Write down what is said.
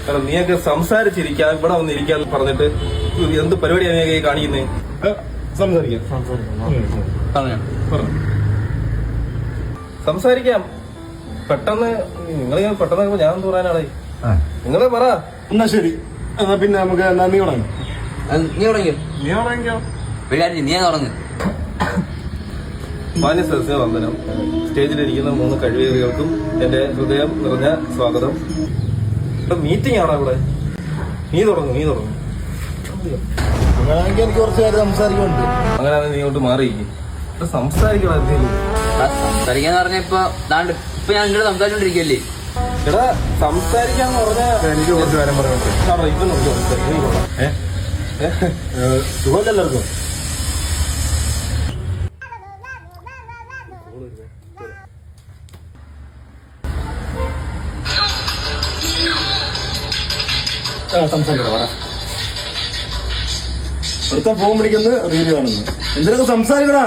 കാരണം നീയൊക്കെ സംസാരിച്ചിരിക്കാൻ ഇവിടെ വന്നിരിക്കാന്ന് പറഞ്ഞിട്ട് എന്ത് പരിപാടിയാണ് നീ കാണിക്കുന്നേ? സംസാരിക്കാം. പെട്ടെന്ന് നിങ്ങളിങ്ങനെ പെട്ടെന്ന് ഞാൻ എന്ത് പറയാനാളെ? നിങ്ങളെ പറ. എന്നാ ശരി, എന്നാ പിന്നെ നമുക്ക് നീ തുടങ്ങി. മാന്യ സദസ്യ വന്ദനം. സ്റ്റേജിലിരിക്കുന്ന 3 കഴിവേറികൾക്കും എന്റെ ഹൃദയം നിറഞ്ഞ സ്വാഗതം. മീറ്റിംഗ് ആണോ ഇവിടെ? നീ തുടങ്ങും. അങ്ങനെയാണെങ്കിൽ എനിക്ക് കുറച്ച് കാര്യം സംസാരിക്കുന്നുണ്ട്. അങ്ങനെയാണെങ്കിൽ നീ ഇങ്ങോട്ട് മാറിയിരിക്കും. സംസാരിക്കണം. സംസാരിക്കാന്ന് പറഞ്ഞ ഇപ്പൊ ഞാൻ നിങ്ങള് സംസാരിച്ചോണ്ടിരിക്കല്ലേ? എടാ സംസാരിക്കാന്ന് പറഞ്ഞാൽ എനിക്ക് കുറച്ച് കാര്യം പറയാൻ സുഖമല്ലല്ലോ. സംസാരിക്കണം. അടുത്ത ഫോൺ വിളിക്കുന്നത് റീല് കാണുന്നു. എന്തിനൊക്കെ സംസാരിക്കടാ.